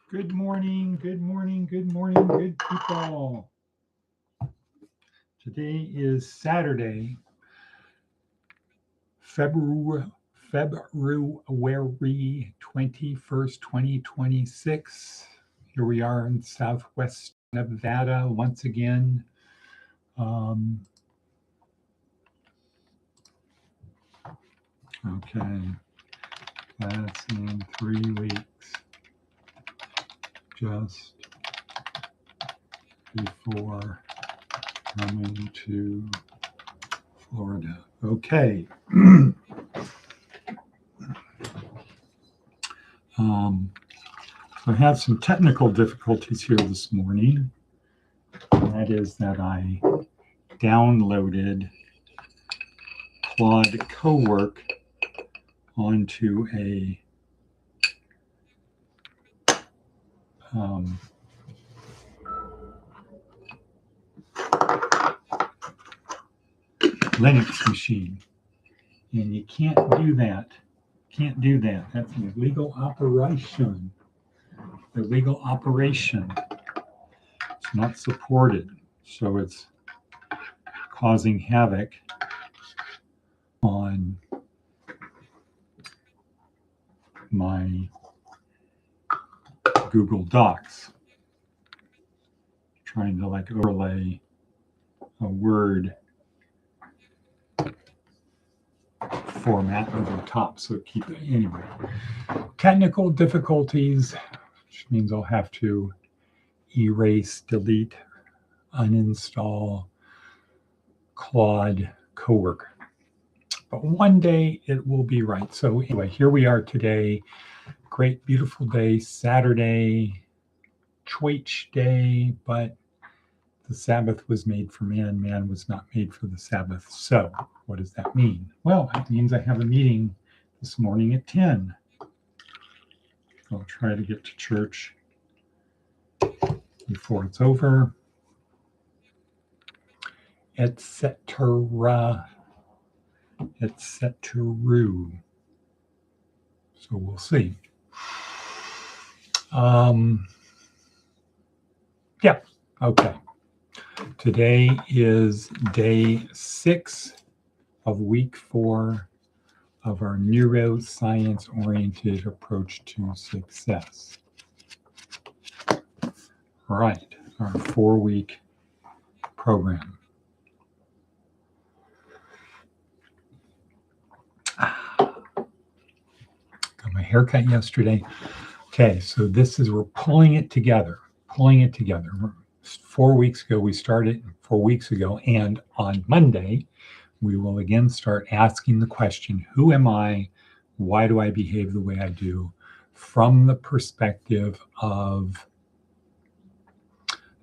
Good morning, good morning, good morning, good people. Today is Saturday, February 21st, 2026. Here we are in Southwest Nevada once again. Okay, that's in 3 weeks. Just before coming to Florida. Okay. I have some technical difficulties here this morning. That is that I downloaded Claude Cowork onto a Linux machine, and you can't do that. That's an illegal operation. Illegal operation. It's not supported, so it's causing havoc on my Google Docs. Trying to overlay a Word format over top, so keep it anyway. Technical difficulties, which means I'll have to erase, delete, uninstall Claude Cowork. But one day it will be right. So anyway, here we are today. Great, beautiful day, Saturday, Choich day, but the Sabbath was made for man. Man was not made for the Sabbath. So what does that mean? Well, it means I have a meeting this morning at 10. I'll try to get to church before it's over, etc., etc. So we'll see. Yeah, okay. Today is day 6 of week 4 of our neuroscience-oriented approach to success. All right, our 4-week program. Got my haircut yesterday. Okay, so we're pulling it together. 4 weeks ago, we started 4 weeks ago, and on Monday, we will again start asking the question, who am I? Why do I behave the way I do? From the perspective of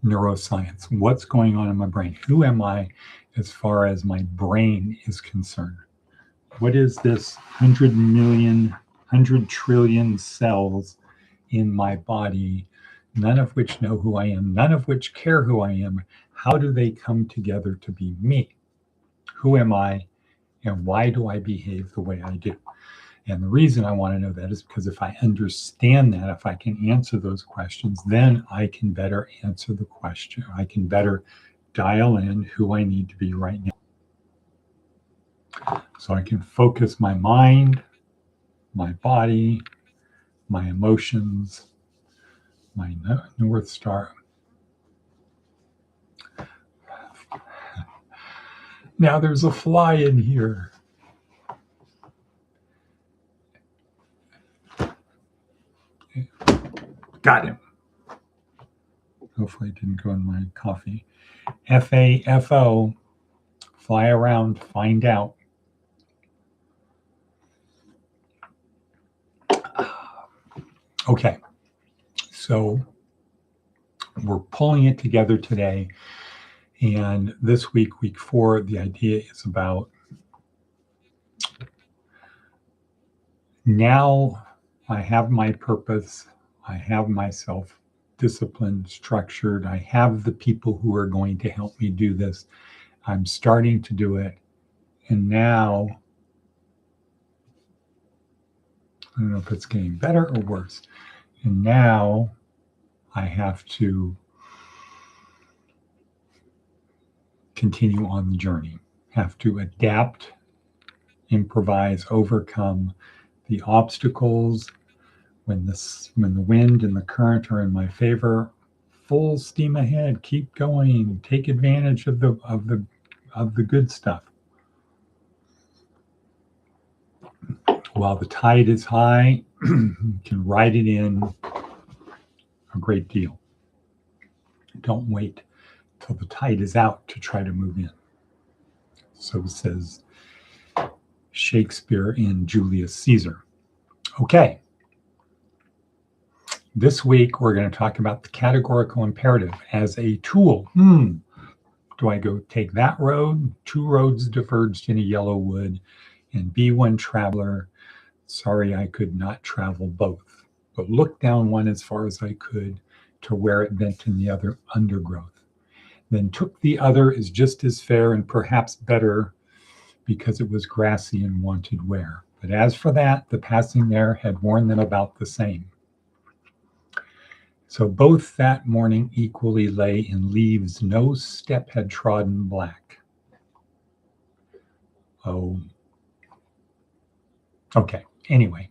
neuroscience. What's going on in my brain? Who am I as far as my brain is concerned? What is this 100 trillion cells in my body, none of which know who I am, none of which care who I am? How do they come together to be me? Who am I, and why do I behave the way I do? And the reason I want to know that is because if I understand that, if I can answer those questions, then I can better answer the question. I can better dial in who I need to be right now. So I can focus my mind, my body, my emotions, my North Star. Now there's a fly in here. Got him. Hopefully it didn't go in my coffee. FAFO, fly around, find out. Okay, so we're pulling it together today. And this week, week 4, the idea is about now I have my purpose, I have myself disciplined, structured, I have the people who are going to help me do this. I'm starting to do it. And now, I don't know if it's getting better or worse. And now I have to continue on the journey, have to adapt, improvise, overcome the obstacles. When the wind and the current are in my favor, full steam ahead, keep going, take advantage of the good stuff. While the tide is high, you can ride it in a great deal. Don't wait till the tide is out to try to move in. So says Shakespeare in Julius Caesar. Okay. This week, we're going to talk about the categorical imperative as a tool. Do I go take that road? Two roads diverged in a yellow wood, and be one traveler. Sorry, I could not travel both, but looked down one as far as I could to where it bent in the other undergrowth. Then took the other as just as fair and perhaps better because it was grassy and wanted wear. But as for that, the passing there had worn them about the same. So both that morning equally lay in leaves no step had trodden black. Oh, okay. Anyway,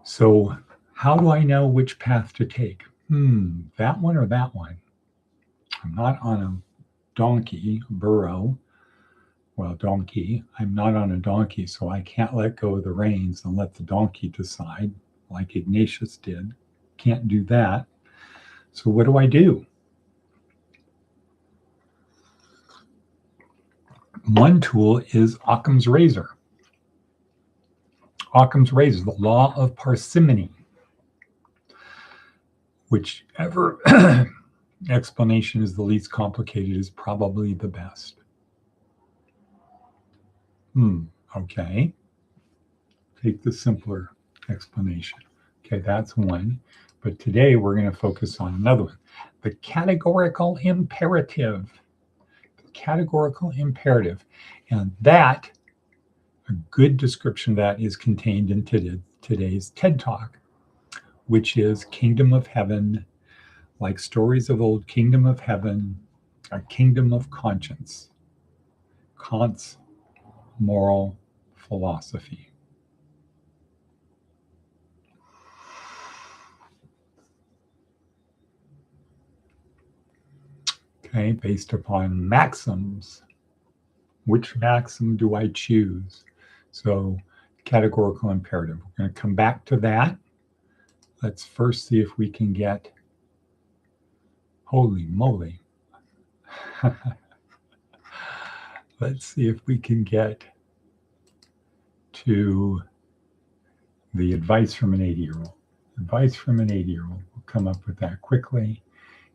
so how do I know which path to take? That one or that one? I'm not on a donkey, burro. Well, donkey. I'm not on a donkey, so I can't let go of the reins and let the donkey decide like Ignatius did. Can't do that. So what do I do? One tool is Occam's razor. Occam's razor, the law of parsimony. Whichever explanation is the least complicated is probably the best. Okay. Take the simpler explanation. Okay, that's one. But today we're going to focus on another one. The categorical imperative. The categorical imperative. And that, a good description of that is contained in today's TED Talk, which is Kingdom of Heaven, like stories of old, Kingdom of Heaven, a kingdom of conscience. Kant's moral philosophy. Okay, based upon maxims. Which maxim do I choose? So, categorical imperative. We're going to come back to that. Let's first see if we can get, holy moly. Let's see if we can get to the advice from an 80-year-old. Advice from an 80-year-old. We'll come up with that quickly.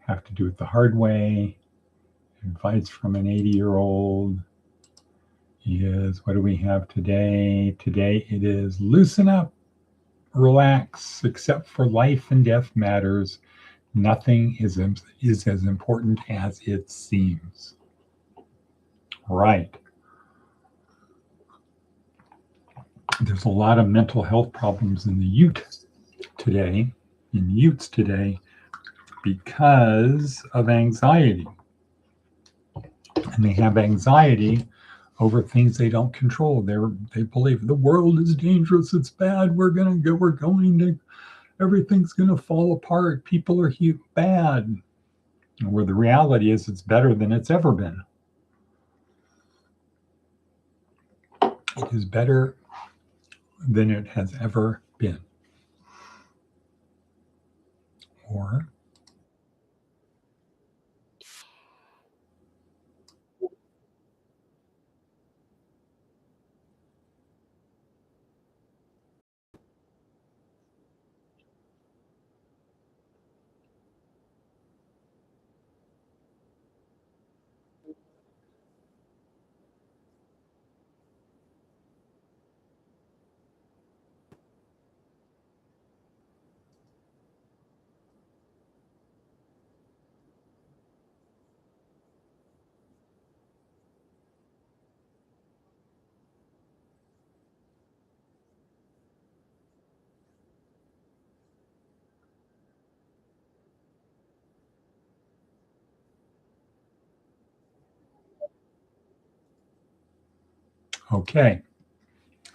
Have to do it the hard way. Advice from an 80-year-old is, what do we have today? Today it is loosen up, relax, except for life and death matters. Nothing is as important as it seems. Right. There's a lot of mental health problems in the youths today, because of anxiety. And they have anxiety over things they don't control. They believe the world is dangerous, it's bad, everything's gonna fall apart, people are bad. Where the reality is it's better than it's ever been. It is better than it has ever been. Or Okay.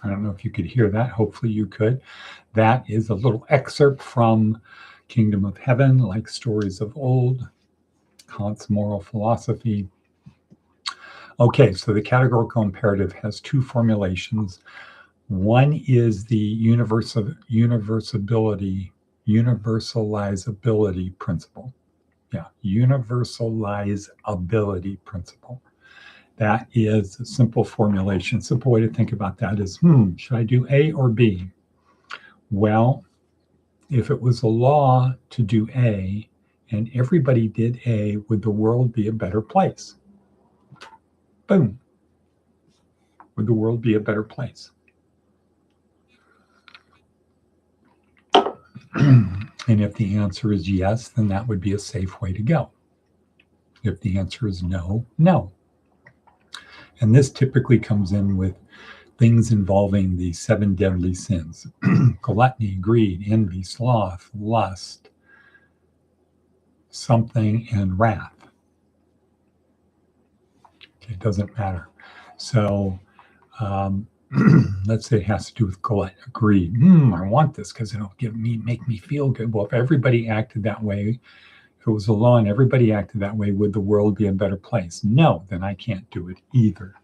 I don't know if you could hear that. Hopefully you could. That is a little excerpt from Kingdom of Heaven, like stories of old, Kant's moral philosophy. Okay, so the categorical imperative has two formulations. One is the universalizability principle. Yeah, universalizability principle. That is a simple formulation. Simple way to think about that is, should I do A or B? Well, if it was a law to do A and everybody did A, would the world be a better place? Boom. Would the world be a better place? And if the answer is yes, then that would be a safe way to go. If the answer is no, no. And this typically comes in with things involving the 7 deadly sins: gluttony, greed, envy, sloth, lust, something, and wrath. Okay, it doesn't matter. So let's say it has to do with greed. I want this because it'll make me feel good. Well, if everybody acted that way, if it was a law and everybody acted that way, would the world be a better place? No, then I can't do it either.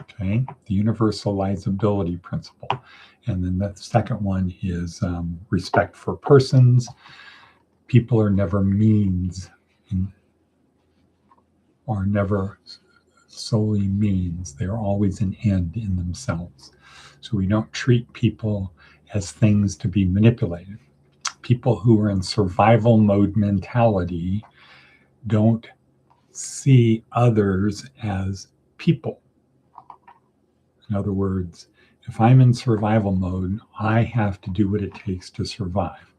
Okay, the universalizability principle. And then the second one is respect for persons. People are never means, are never solely means. They're always an end in themselves. So we don't treat people as things to be manipulated. People who are in survival mode mentality don't see others as people. In other words, if I'm in survival mode, I have to do what it takes to survive.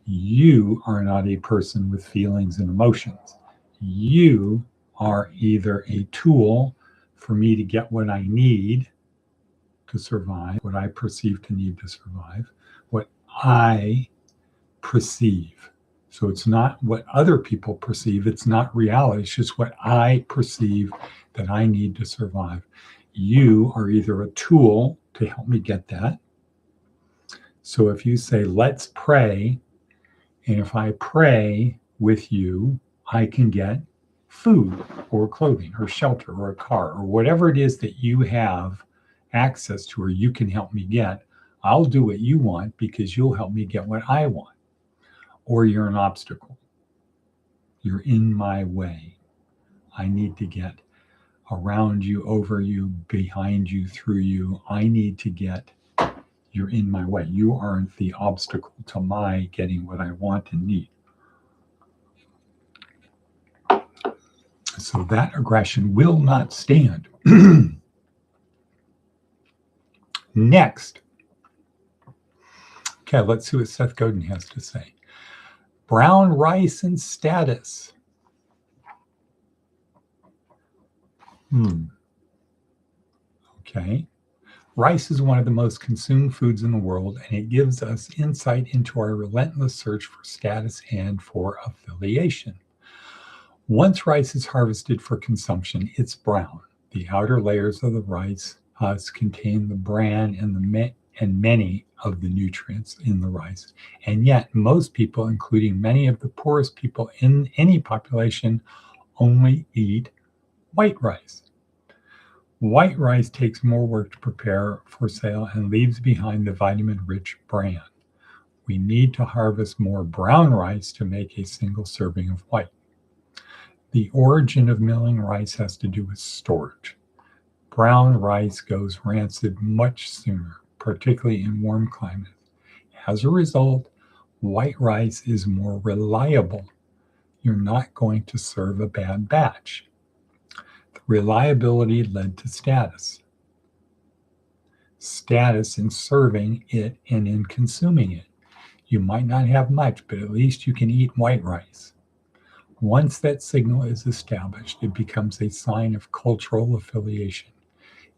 You are not a person with feelings and emotions. You are either a tool for me to get what I need to survive, what I perceive to need to survive, what I perceive. So it's not what other people perceive. It's not reality. It's just what I perceive that I need to survive. You are either a tool to help me get that. So if you say, let's pray, and if I pray with you, I can get food or clothing or shelter or a car or whatever it is that you have access to or you can help me get, I'll do what you want because you'll help me get what I want. Or you're an obstacle. You're in my way. I need to get around you, over you, behind you, through you. I need to get, you're in my way. You aren't the obstacle to my getting what I want and need. So that aggression will not stand. Next. Okay, let's see what Seth Godin has to say. Brown rice and status. Okay. Rice is one of the most consumed foods in the world, and it gives us insight into our relentless search for status and for affiliation. Once rice is harvested for consumption, it's brown. The outer layers of the rice husk contain the bran and many of the nutrients in the rice. And yet, most people, including many of the poorest people in any population, only eat white rice. White rice takes more work to prepare for sale and leaves behind the vitamin-rich bran. We need to harvest more brown rice to make a single serving of white. The origin of milling rice has to do with storage. Brown rice goes rancid much sooner, particularly in warm climates. As a result, white rice is more reliable. You're not going to serve a bad batch. The reliability led to status. Status in serving it and in consuming it. You might not have much, but at least you can eat white rice. Once that signal is established, it becomes a sign of cultural affiliation.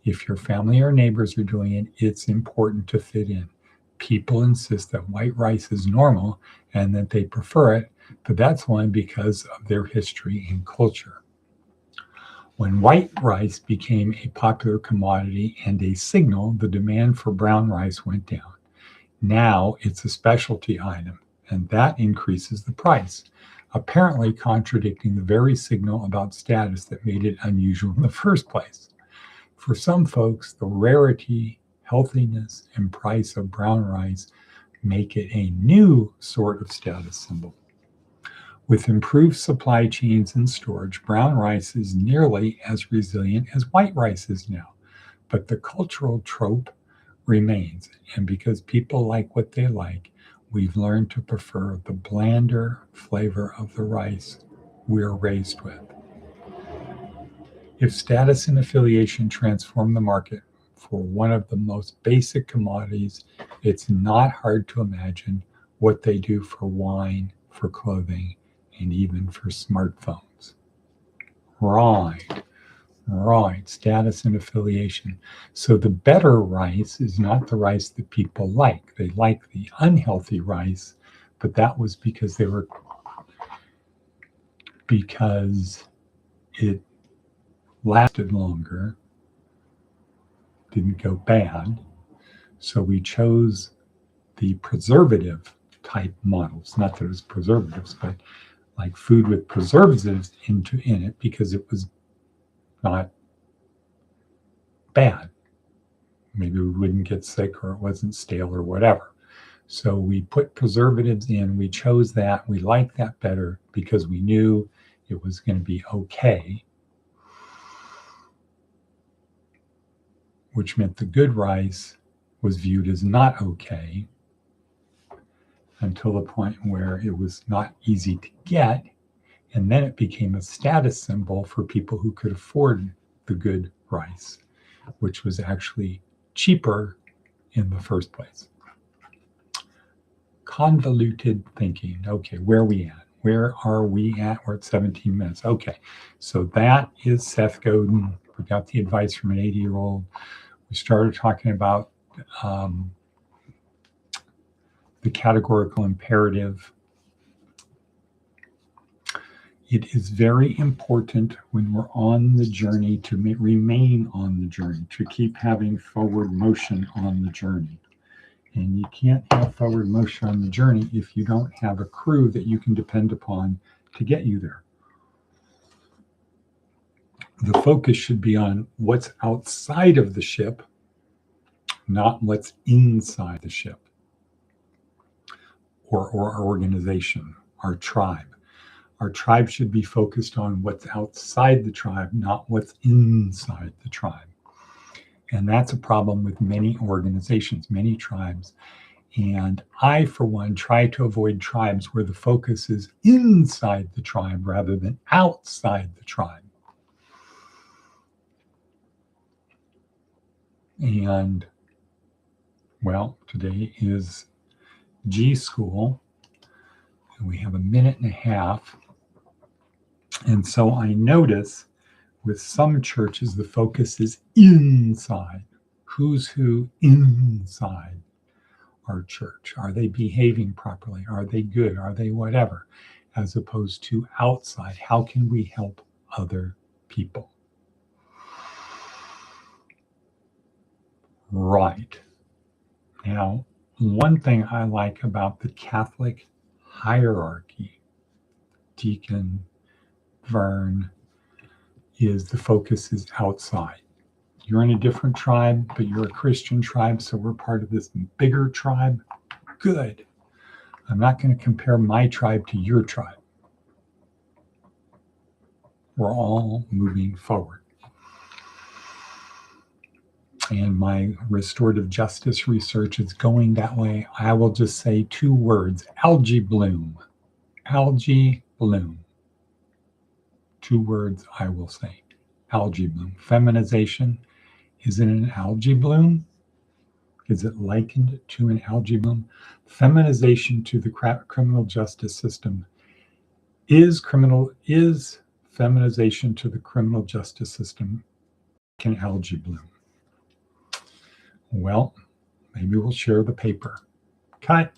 If your family or neighbors are doing it, it's important to fit in. People insist that white rice is normal and that they prefer it, but that's only because of their history and culture. When white rice became a popular commodity and a signal, the demand for brown rice went down. Now it's a specialty item, and that increases the price, apparently contradicting the very signal about status that made it unusual in the first place. For some folks, the rarity, healthiness, and price of brown rice make it a new sort of status symbol. With improved supply chains and storage, brown rice is nearly as resilient as white rice is now. But the cultural trope remains, and because people like what they like, we've learned to prefer the blander flavor of the rice we're raised with. If status and affiliation transform the market for one of the most basic commodities, it's not hard to imagine what they do for wine, for clothing, and even for smartphones. Right, status and affiliation. So the better rice is not the rice that people like. They like the unhealthy rice, but that was because it lasted longer, didn't go bad. So we chose the preservative type models. Not that it was preservatives, but like food with preservatives in it because it was not bad. Maybe we wouldn't get sick or it wasn't stale or whatever. So we put preservatives in. We chose that. We liked that better because we knew it was going to be okay, which meant the good rice was viewed as not okay until the point where it was not easy to get. And then it became a status symbol for people who could afford the good rice, which was actually cheaper in the first place. Convoluted thinking. Okay, where are we at? Where are we at? We're at 17 minutes. Okay, so that is Seth Godin. We got the advice from an 80-year-old. We started talking about the categorical imperative. It is very important when we're on the journey to remain on the journey, to keep having forward motion on the journey. And you can't have forward motion on the journey if you don't have a crew that you can depend upon to get you there. The focus should be on what's outside of the ship, not what's inside the ship, or our organization, our tribe. Our tribe should be focused on what's outside the tribe, not what's inside the tribe. And that's a problem with many organizations, many tribes. And I, for one, try to avoid tribes where the focus is inside the tribe rather than outside the tribe. And, well, today is G.school. And we have a minute and a half. And so I notice with some churches, the focus is inside. Who's who inside our church? Are they behaving properly? Are they good? Are they whatever? As opposed to outside. How can we help other people? Right. Now, one thing I like about the Catholic hierarchy, deacon, Vern, is the focus is outside. You're in a different tribe, but you're a Christian tribe, so we're part of this bigger tribe. Good. I'm not going to compare my tribe to your tribe. We're all moving forward. And my restorative justice research is going that way. I will just say two words: algae bloom. Algae bloom. Two words I will say: algae bloom. Feminization. Is it an algae bloom? Is it likened to an algae bloom? Feminization to the criminal justice system is feminization to the criminal justice system like an algae bloom? Well, maybe we'll share the paper. Cut.